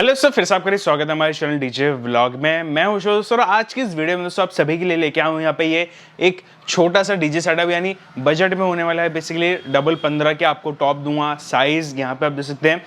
Hello दोस्तों, फिर से आपका स्वागत है हमारे चैनल डीजे व्लॉग में। मैं हूं दोस्तों, आज की इस वीडियो में दोस्तों आप सभी के लिए लेके आया हूं यहाँ पे ये एक छोटा सा डीजे सेटअप, यानी बजट में होने वाला है। बेसिकली डबल 15 के आपको टॉप दूंगा, साइज यहाँ पे आप देख सकते हैं,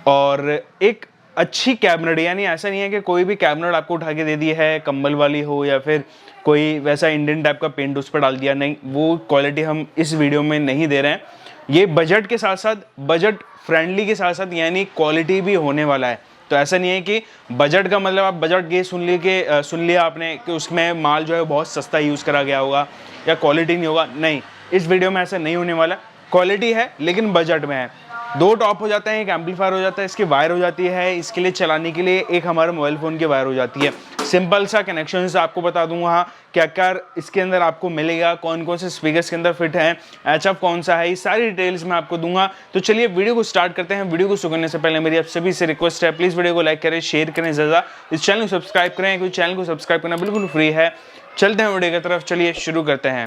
और एक अच्छी कैबिनेट। यानी ऐसा नहीं है कि कोई भी कैबिनेट आपको उठा के दे दी है, कंबल वाली हो या फिर कोई वैसा इंडियन टाइप का पेंट उस पर डाल दिया, नहीं, वो क्वालिटी हम इस वीडियो में नहीं दे रहे हैं। ये बजट के साथ साथ, बजट फ्रेंडली के साथ साथ यानी क्वालिटी भी होने वाला है। तो ऐसा नहीं है कि बजट का मतलब आप बजट ये सुन लिया आपने कि उसमें माल जो है बहुत सस्ता यूज़ करा गया होगा या क्वालिटी नहीं होगा। नहीं, इस वीडियो में ऐसा नहीं होने वाला। क्वालिटी है लेकिन बजट में है। दो टॉप हो जाते हैं, एक एम्पलीफायर हो जाता है, इसकी वायर हो जाती है, इसके लिए चलाने के लिए एक हमारे मोबाइल फ़ोन की वायर हो जाती है। सिंपल सा कनेक्शन से आपको बता दूंगा हाँ क्या क्या इसके अंदर आपको मिलेगा, कौन कौन से स्पीकर्स के अंदर फिट है, एचएफ कौन सा है, ये सारी डिटेल्स मैं आपको दूंगा। तो चलिए वीडियो को स्टार्ट करते हैं। वीडियो को शुरू करने से पहले मेरी आप सभी से रिक्वेस्ट है, प्लीज़ वीडियो को लाइक करें, शेयर करें, ज़्यादा इस चैनल को सब्सक्राइब करें, क्योंकि चैनल को सब्सक्राइब करना बिल्कुल फ्री है। चलते हैं वीडियो की तरफ, चलिए शुरू करते हैं।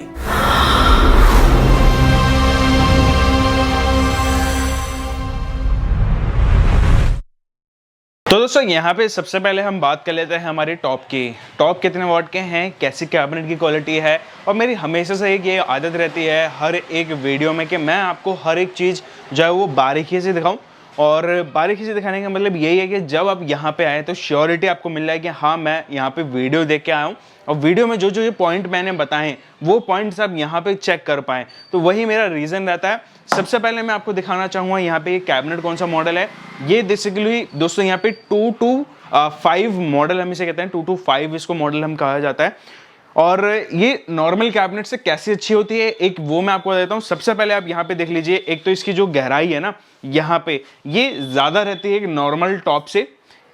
तो दोस्तों यहाँ पे सबसे पहले हम बात कर लेते हैं हमारे टॉप की। टॉप कितने वॉट के हैं, कैसी कैबिनेट की क्वालिटी है। और मेरी हमेशा से एक ये आदत रहती है हर एक वीडियो में कि मैं आपको हर एक चीज़ जो है वो बारीकी से दिखाऊं। और बारीकी से दिखाने का मतलब यही है कि जब आप यहाँ पे आए तो श्योरिटी आपको मिल रहा है कि हाँ मैं यहाँ पे वीडियो देख के आया हूँ, और वीडियो में जो जो ये पॉइंट मैंने बताए वो पॉइंट्स आप यहाँ पे चेक कर पाएँ। तो वही मेरा रीज़न रहता है। सबसे पहले मैं आपको दिखाना चाहूँगा यहाँ पे ये कैबिनेट कौन सा मॉडल है। ये बेसिकली दोस्तों यहाँ पे 225 मॉडल हम इसे कहते हैं, 225 इसको मॉडल हम कहा जाता है। और ये नॉर्मल कैबिनेट से कैसी अच्छी होती है, एक वो मैं आपको देता हूँ। सबसे पहले आप यहाँ पे देख लीजिए, एक तो इसकी जो गहराई है ना, यहाँ पे ये ज़्यादा रहती है नॉर्मल टॉप से।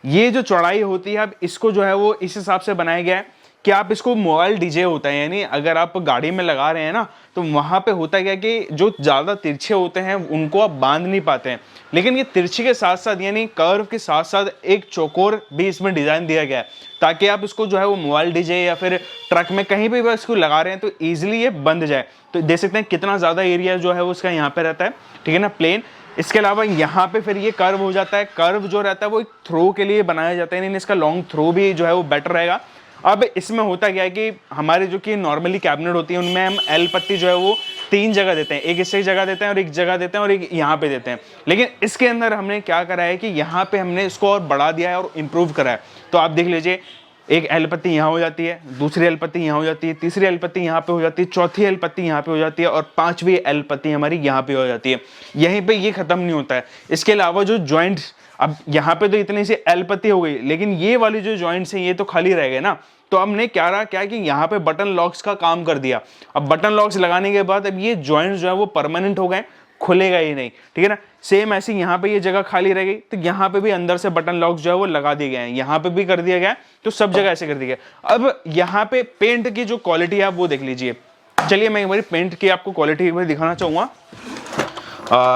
ये जो चौड़ाई होती है, अब इसको जो है वो इस हिसाब से बनाया गया है कि आप इसको मोबाइल डीजे होता है, यानी अगर आप गाड़ी में लगा रहे हैं ना तो वहाँ पे होता क्या कि जो ज़्यादा तिरछे होते हैं उनको आप बांध नहीं पाते हैं, लेकिन ये तिरछे के साथ साथ यानी कर्व के साथ साथ एक चौकोर भी इसमें डिज़ाइन दिया गया है, ताकि आप इसको जो है वो मोबाइल डीजे या फिर ट्रक में कहीं भी इसको लगा रहे हैं तो ईजिली ये बंध जाए। तो देख सकते हैं कितना ज़्यादा एरिया जो है वो उसका यहाँ पे रहता है, ठीक है ना, प्लेन। इसके अलावा यहाँ पे फिर ये कर्व हो जाता है। कर्व जो रहता है वो एक थ्रो के लिए बनाया जाता है, यानी इसका लॉन्ग थ्रो भी जो है वो बेटर रहेगा। अब इसमें होता क्या है कि हमारे जो कि नॉर्मली कैबिनेट होती है उनमें हम एल पत्ती जो है वो 3 जगह देते हैं, एक इससे जगह देते हैं और एक जगह देते हैं और एक यहाँ पे देते हैं। लेकिन इसके अंदर हमने क्या करा है कि यहाँ पे हमने इसको और बढ़ा दिया है और इम्प्रूव करा है। तो आप देख लीजिए, एक एल पत्ती यहाँ हो जाती है, दूसरी एल पत्ती यहाँ हो जाती है, तीसरी एल पत्ती यहाँ पे हो जाती है, चौथी एल पत्ती यहाँ पे हो जाती है और 5वीं एल पत्ती हमारी यहाँ पे हो जाती है। यहीं पे ये खत्म नहीं होता है। इसके अलावा जो जॉइंट्स, अब यहाँ पे तो इतनी सी एल पत्ती हो गई, लेकिन ये वाली जो जॉइंट्स हैं ये तो खाली रह गए ना। तो हमने क्या कि यहाँ पे बटन लॉक्स का काम कर दिया। अब बटन लॉक्स लगाने के बाद अब ये जॉइंट्स जो है वो परमानेंट हो गए, खुलेगा ही नहीं, ठीक है ना। सेम ऐसी यहाँ पे ये जगह खाली रह गई तो यहाँ पे भी अंदर से बटन लॉक्स जो है वो लगा दिए गए हैं, यहाँ पे भी कर दिया गया, तो सब जगह ऐसे कर दिया गया। अब यहाँ पे पेंट की जो क्वालिटी है आप वो देख लीजिए। चलिए मैं एक बार पेंट की आपको क्वालिटी एक बार दिखाना चाहूँगा।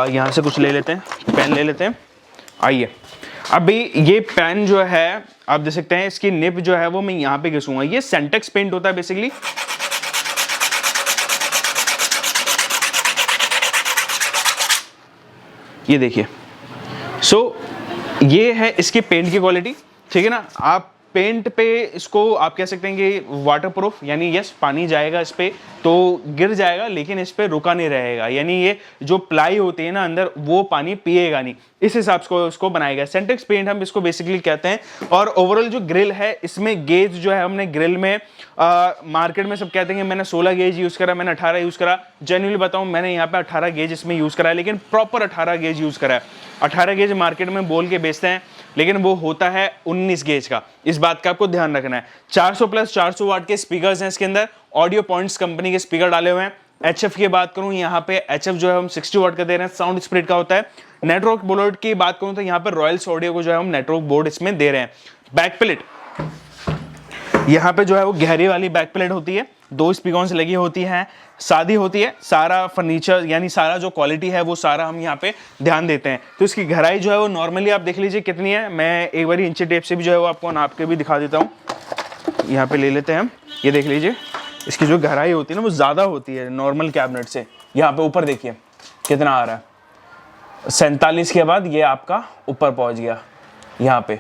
यहाँ से कुछ ले लेते हैं, पेन ले लेते हैं। आइए, अभी ये पेन जो है आप देख सकते हैं, इसकी निब जो है वो मैं यहाँ पे घिसूंगा। ये सेंटेक्स पेंट होता है बेसिकली। ये देखिए, ये है इसकी पेंट की क्वालिटी, ठीक है ना। आप पेंट पे इसको आप कह सकते हैं कि वाटर प्रूफ, यानी यस पानी जाएगा इस पे तो गिर जाएगा, लेकिन इस पे रुका नहीं रहेगा, यानी ये जो प्लाई होती है ना अंदर वो पानी पिएगा नहीं, इस हिसाब से उसको बनाया गया। सेंटेक्स पेंट हम इसको बेसिकली कहते हैं। और ओवरऑल जो ग्रिल है, इसमें गेज जो है हमने ग्रिल में मार्केट में सब कहते हैं कि मैंने 16 गेज यूज़ करा, मैंने 18 यूज़ करा। जेन्युइनली बताऊँ, मैंने यहाँ पे 18 गेज इसमें यूज़ करा है, लेकिन प्रॉपर 18 गेज यूज़ करा है। 18 गेज मार्केट में बोल के बेचते हैं, लेकिन वो होता है 19 गेज का। इस बात का आपको ध्यान रखना है। 400 प्लस 400 वाट के स्पीकर्स हैं इसके अंदर। ऑडियो पॉइंट्स कंपनी के स्पीकर डाले हुए हैं। एचएफ की बात करूं, यहाँ पे एचएफ जो है हम 60 वाट का दे रहे हैं, साउंड स्प्लिट का होता है। नेटवर्क बोर्ड की बात करूं तो यहाँ पे रॉयल्स ऑडियो को जो है हम नेटवर्क बोर्ड इसमें दे रहे हैं। बैक प्लेट यहाँ पे जो है वो गहरी वाली बैक प्लेट होती है, 2 स्पीकर्स लगी होती है, सादी होती है। सारा फर्नीचर यानी सारा जो क्वालिटी है वो सारा हम यहाँ पे ध्यान देते हैं। तो इसकी गहराई जो है वो नॉर्मली आप देख लीजिए कितनी है। मैं एक बार इंची टेप से भी जो है वो आपको नाप के भी दिखा देता हूँ। यहाँ पे ले लेते हैं हम, ये देख लीजिए, इसकी जो गहराई होती है ना वो ज़्यादा होती है नॉर्मल कैबिनेट से। यहाँ पे ऊपर देखिए कितना आ रहा है, 47 के बाद ये आपका ऊपर पहुँच गया यहाँ पे।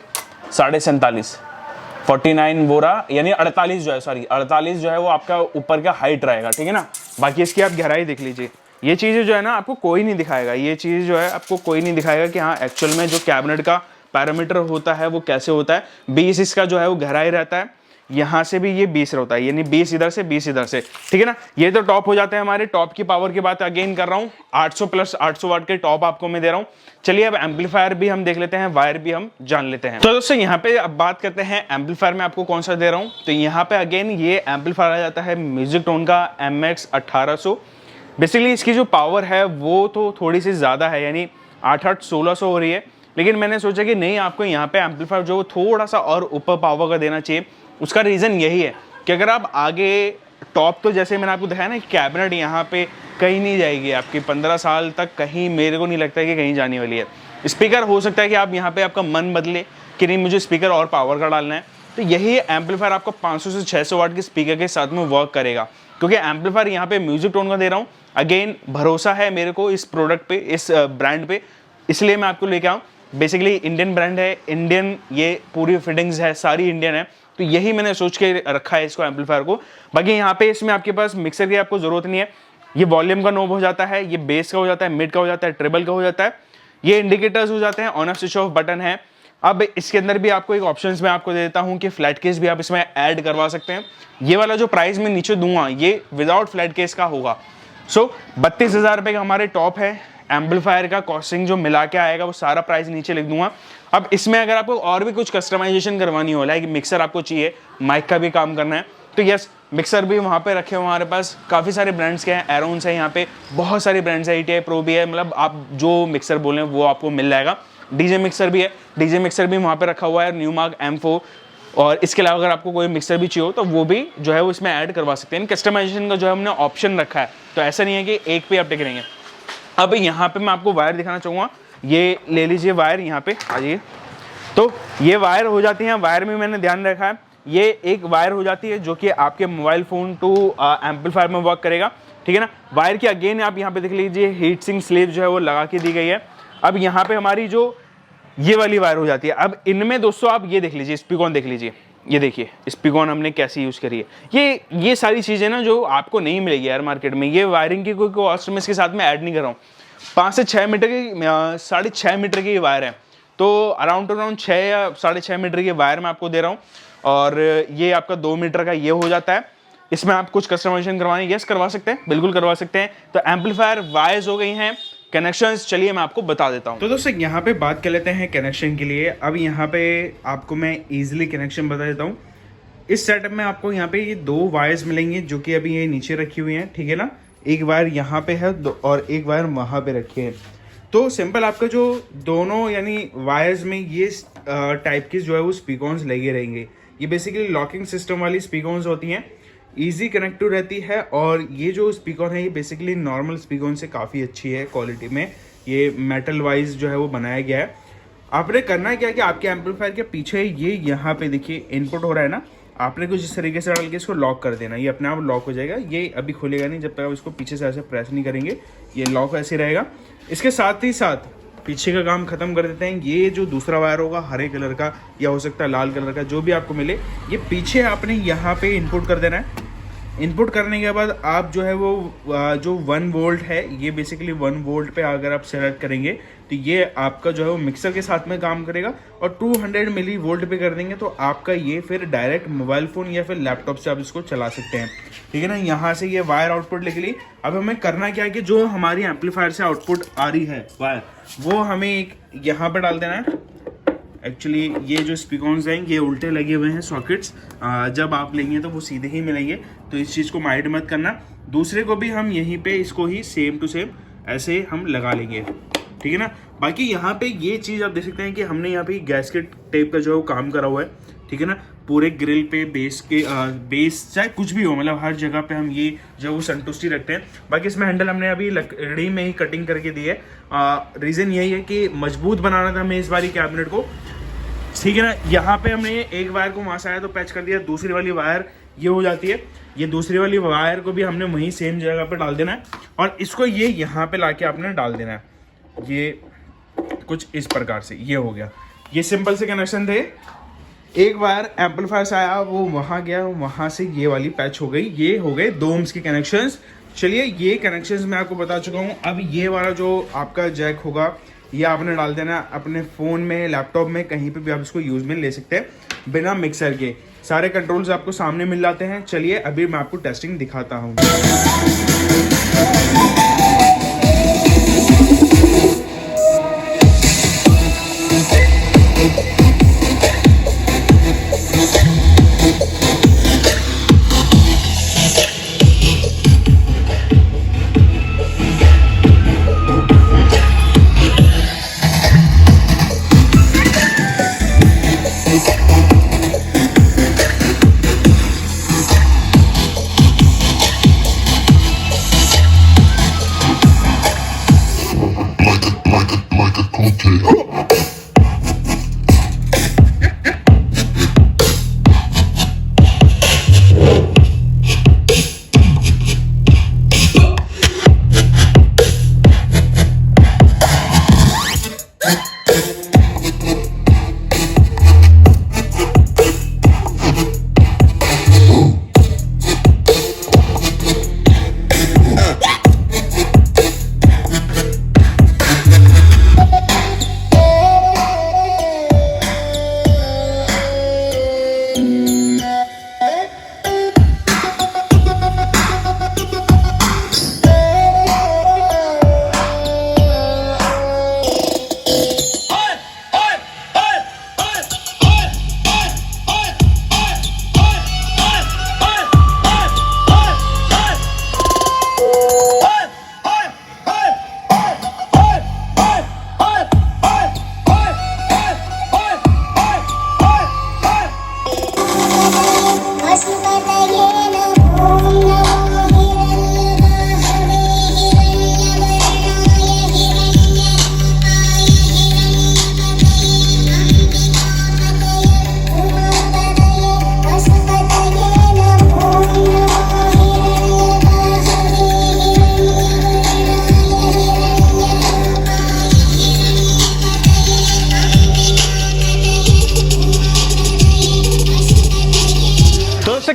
47.5 49 बोरा यानी 48 जो है, सॉरी 48 जो है वो आपका ऊपर का हाइट रहेगा, ठीक है ना। बाकी इसकी आप गहराई देख लीजिए, ये चीज़ें जो है ना आपको कोई नहीं दिखाएगा, ये चीज़ जो है आपको कोई नहीं दिखाएगा कि हाँ एक्चुअल में जो कैबिनेट का पैरामीटर होता है वो कैसे होता है। 20 इसका जो है वो गहराई रहता है, यहाँ से भी ये 20 रहता है, यानी 20 इधर से 20 इधर से, ठीक है ना। ये तो टॉप हो जाते हैं हमारे। टॉप की पावर की बात अगेन कर रहा हूँ, 800 प्लस 800 वाट के टॉप आपको मैं दे रहा हूँ। चलिए अब एम्पलीफायर भी हम देख लेते हैं, वायर भी हम जान लेते हैं। तो दोस्तों यहाँ पे अब बात करते हैं एम्पलीफायर में आपको कौन सा दे रहा हूँ। तो यहाँ पे अगेन ये एम्पलीफायर आ जाता है म्यूजिक टोन का MX 1800। बेसिकली इसकी जो पावर है वो तो थोड़ी सी ज़्यादा है, यानी 8-8 1600 हो रही है, लेकिन मैंने सोचा कि नहीं, आपको यहाँ पे एम्पलीफायर जो थोड़ा सा और ऊपर पावर का देना चाहिए। उसका रीज़न यही है कि अगर आप आगे टॉप, तो जैसे मैंने आपको दिखाया ना, कैबिनेट यहाँ पे कहीं नहीं जाएगी आपकी 15 साल तक, कहीं मेरे को नहीं लगता है कि कहीं जाने वाली है। स्पीकर हो सकता है कि आप यहाँ पे आपका मन बदले कि नहीं मुझे स्पीकर और पावर का डालना है, तो यही एम्पलीफायर आपको 500 से 600 वाट के स्पीकर के साथ में वर्क करेगा, क्योंकि एम्पलीफायर यहाँ पे म्यूजिक टोन का दे रहा हूँ। अगेन भरोसा है मेरे को इस प्रोडक्ट पे, इस ब्रांड पे, इसलिए मैं आपको लेके आऊँ। बेसिकली इंडियन ब्रांड है, इंडियन ये पूरी फिटिंग्स है, सारी इंडियन है, तो यही मैंने सोच के रखा है इसको एम्पलीफायर को। बाकी यहाँ पे इसमें आपके पास मिक्सर की आपको जरूरत नहीं है, ये वॉल्यूम का नॉब हो जाता है, ये बेस का हो जाता है, मिड का हो जाता है, ट्रिबल का हो जाता है, ये इंडिकेटर्स हो जाते हैं, on off switch off button है। अब इसके अंदर भी आपको एक ऑप्शंस में आपको देता हूँ कि फ्लैट केस भी आप इसमें ऐड करवा सकते हैं। ये वाला जो प्राइस मैं नीचे दूंगा ये विदाउट फ्लैट केस का होगा। सो 32,000 रुपये का हमारे टॉप है। एम्पलीफायर का कॉस्टिंग जो मिला के आएगा वो सारा प्राइस नीचे लिख दूंगा। अब इसमें अगर आपको और भी कुछ कस्टमाइजेशन करवानी हो, लाइक मिक्सर आपको चाहिए, माइक का भी काम करना है, तो यस मिक्सर भी वहाँ पे रखे हुए हमारे पास काफ़ी सारे ब्रांड्स के हैं, एरोन्स है, यहाँ पे बहुत सारे ब्रांड्स है, ETI प्रो भी है, मतलब आप जो मिक्सर बोलें वो आपको मिल जाएगा। डीजे मिक्सर भी है, डीजे मिक्सर भी वहाँ पे रखा हुआ है, न्यूमार्क M4। और इसके अलावा अगर आपको कोई मिक्सर भी चाहिए हो तो वो भी जो है वो इसमें ऐड करवा सकते हैं। कस्टमाइजेशन का जो है हमने ऑप्शन रखा है, तो ऐसा नहीं है कि एक पे आप टिक रहेंगे। अब यहाँ पे मैं आपको वायर दिखाना चाहूँगा, ये ले लीजिए वायर, यहाँ पे आ जाइए। तो ये वायर हो जाती हैं, वायर में मैंने ध्यान रखा है, ये एक वायर हो जाती है जो कि आपके मोबाइल फ़ोन टू एम्पलीफायर में वर्क करेगा, ठीक है ना। वायर की अगेन आप यहाँ पे देख लीजिए हीट सिंक स्लीव जो है वो लगा के दी गई है। अब यहाँ पे हमारी जो ये वाली वायर हो जाती है। अब इनमें दोस्तों आप ये देख लीजिए, स्पीकॉन देख लीजिए, ये देखिए स्पीकॉन हमने कैसे यूज़ करी है। ये सारी चीज़ें ना जो आपको नहीं मिलेगी यार मार्केट में, ये वायरिंग की कोई कॉस्ट में इसके साथ में ऐड नहीं कर रहा हूँ। 5 से 6 मीटर की 6.5 मीटर की वायर है, तो अराउंड 6 या 6.5 मीटर की वायर मैं आपको दे रहा हूँ। और ये आपका 2 मीटर का ये हो जाता है। इसमें आप कुछ कस्टमाइजेशन करवानी, यस करवा सकते हैं, बिल्कुल करवा सकते हैं। तो एम्पलीफायर वायर्स हो गई हैं। कनेक्शंस चलिए मैं आपको बता देता हूँ। तो दोस्तों यहाँ पे बात कर लेते हैं कनेक्शन के लिए। अब यहाँ पे आपको मैं इजीली कनेक्शन बता देता हूँ। इस सेटअप में आपको यहाँ पे ये 2 वायर्स मिलेंगे जो कि अभी ये नीचे रखी हुई हैं, ठीक है ना। एक वायर यहाँ पे है और एक वायर वहाँ पे रखी है। तो सिंपल आपका जो दोनों यानी वायर्स में ये टाइप की जो है वो स्पीकॉन्स लगे रहेंगे। ये बेसिकली लॉकिंग सिस्टम वाली स्पीकॉन्स होती हैं, ईजी कनेक्टिव रहती है। और ये जो स्पीकर है ये बेसिकली नॉर्मल स्पीकर से काफ़ी अच्छी है क्वालिटी में, ये मेटल वाइज जो है वो बनाया गया है। आपने करना है क्या कि आपके एम्पलीफायर के पीछे ये यहाँ पे देखिए इनपुट हो रहा है ना, आपने कुछ इस तरीके से डाल के इसको लॉक कर देना, ये अपने आप लॉक हो जाएगा। ये अभी खुलेगा नहीं जब तक आप इसको पीछे से ऐसे प्रेस नहीं करेंगे, ये लॉक ऐसे रहेगा। इसके साथ ही साथ पीछे का काम खत्म कर देते हैं। ये जो दूसरा वायर होगा हरे कलर का या हो सकता है लाल कलर का, जो भी आपको मिले, ये पीछे आपने यहाँ पे इनपुट कर देना है। इनपुट करने के बाद आप जो है वो जो 1 वोल्ट है, ये बेसिकली 1 वोल्ट पे अगर आप सेलेक्ट करेंगे तो ये आपका जो है वो मिक्सर के साथ में काम करेगा। और 200 मिली वोल्ट पे कर देंगे तो आपका ये फिर डायरेक्ट मोबाइल फ़ोन या फिर लैपटॉप से आप इसको चला सकते हैं, ठीक है ना। यहाँ से ये वायर आउटपुट लिख ली। अब हमें करना क्या है कि जो हमारी एम्पलीफायर से आउटपुट आ रही है वायर, वो हमें एक यहाँ पर डाल देना है। एक्चुअली ये जो स्पीकर्स हैं ये उल्टे लगे हुए हैं सॉकेट्स, जब आप लेंगे तो वो सीधे ही मिलेंगे, तो इस चीज़ को माइंड मत करना। दूसरे को भी हम यहीं पे इसको ही सेम टू सेम ऐसे हम लगा लेंगे, ठीक है ना। बाकी यहाँ पे ये चीज़ आप देख सकते हैं कि हमने यहाँ पे गैस्केट टेप का जो है वो काम करा हुआ है, ठीक है ना। पूरे ग्रिल पे बेस के बेस चाहे कुछ भी हो, मतलब हर जगह पे हम ये जो वो संतुष्टि रखते हैं। बाकी इसमें हैंडल हमने अभी लकड़ी में ही कटिंग करके दी है। रीज़न यही है कि मजबूत बनाना था हमें इस बारी कैबिनेट को, ठीक है ना। यहाँ पे हमने एक वायर को वहाँ से आया तो पैच कर दिया, दूसरी वाली वायर ये हो जाती है। ये दूसरी वाली वायर को भी हमने वहीं सेम जगह पे डाल देना है और इसको ये यहाँ पे लाके आपने डाल देना है। ये कुछ इस प्रकार से ये हो गया। ये सिंपल से कनेक्शन थे। एक बार एम्पलीफायर से आया, वो वहाँ गया, वहाँ से ये वाली पैच हो गई। ये हो गए 2 ohms के कनेक्शंस। चलिए ये कनेक्शंस मैं आपको बता चुका हूँ। अब ये वाला जो आपका जैक होगा, ये आपने डाल देना अपने फ़ोन में, लैपटॉप में, कहीं पे भी आप इसको यूज़ में ले सकते हैं बिना मिक्सर के। सारे कंट्रोल्स आपको सामने मिल जाते हैं। चलिए अभी मैं आपको टेस्टिंग दिखाता हूँ।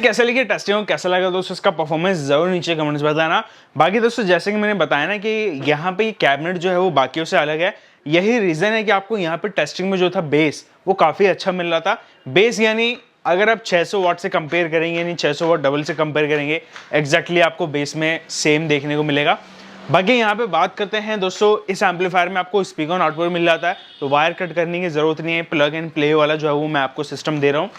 कैसे लगी टेस्टिंग, कैसा लगा दोस्तों, इसका परफॉर्मेंस जरूर नीचे कमेंट्स में बताना। बाकी दोस्तों जैसे कि मैंने बताया ना कि यहाँ पे कैबिनेट जो है वो बाकियों से अलग है। यही रीजन है कि आपको यहाँ पे टेस्टिंग में जो था बेस वो काफी अच्छा मिल रहा था। बेस यानी अगर आप 600 वाट से कंपेयर करेंगे, यानी 600 वाट डबल से कंपेयर करेंगे, एग्जैक्टली आपको बेस में सेम देखने को मिलेगा। बाकी यहाँ पे बात करते हैं दोस्तों, इस एम्पलीफायर में आपको स्पीकर ऑन आउटपुट मिल जाता है, तो वायर कट करने की जरूरत नहीं है। प्लग एंड प्ले वाला जो है वो मैं आपको सिस्टम दे रहा हूँ।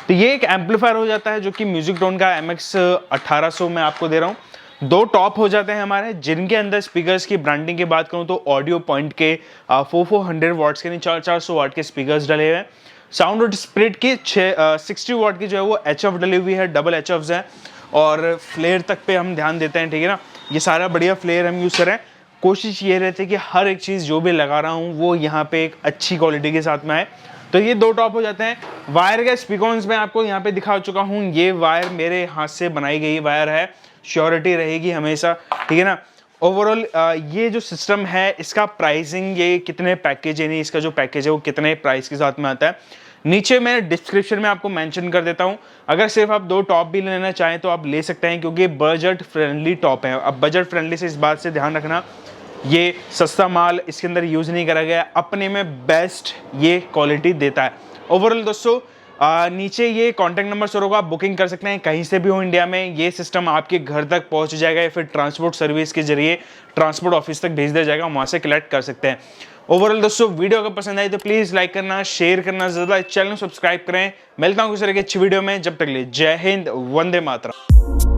तो ये एक एम्पलीफायर हो जाता है जो कि म्यूजिक टोन का MX 1800 में आपको दे रहा हूँ। 2 टॉप हो जाते हैं हमारे, जिनके अंदर स्पीकर्स की ब्रांडिंग की बात करूँ तो ऑडियो पॉइंट के 400 वाट्स के 400 वाट के स्पीकर्स डले हुए हैं। साउंड और स्प्लिट की 60 वाट की जो है वो HF डली हुई है, डबल HFs है। और फ्लेयर तक पे हम ध्यान देते हैं, ठीक है ना। ये सारा बढ़िया फ्लेयर हम यूज़ करें। कोशिश ये रहती है कि हर एक चीज़ जो भी लगा रहा हूँ वो यहाँ पे एक अच्छी क्वालिटी के साथ में आए। तो ये 2 टॉप हो जाते हैं। वायर के स्पीकर्स में आपको यहाँ पे दिखा चुका हूँ, ये वायर मेरे हाथ से बनाई गई वायर है, श्योरिटी रहेगी हमेशा, ठीक है ना। ओवरऑल ये जो सिस्टम है इसका प्राइसिंग, ये कितने पैकेज, यानी इसका जो पैकेज है वो कितने प्राइस के साथ में आता है, नीचे मैं डिस्क्रिप्शन में आपको मेंशन कर देता हूँ। अगर सिर्फ आप 2 टॉप भी लेना चाहें तो आप ले सकते हैं, क्योंकि बजट फ्रेंडली टॉप है। अब बजट फ्रेंडली से इस बात से ध्यान रखना, ये सस्ता माल इसके अंदर यूज़ नहीं करा गया, अपने में बेस्ट ये क्वालिटी देता है। ओवरऑल दोस्तों नीचे ये कॉन्टैक्ट नंबर शो होगा, आप बुकिंग कर सकते हैं कहीं से भी हो इंडिया में। ये सिस्टम आपके घर तक पहुंच जाएगा या फिर ट्रांसपोर्ट सर्विस के जरिए ट्रांसपोर्ट ऑफिस तक भेज दिया जाएगा, वहां से कलेक्ट कर सकते हैं। ओवरऑल दोस्तों वीडियो अगर पसंद आई तो प्लीज लाइक करना, शेयर करना, ज्यादा चैनल सब्सक्राइब करें। मिलता हूं किसी तरह की अच्छी वीडियो में, जब तक ले जय हिंद, वंदे मातरम।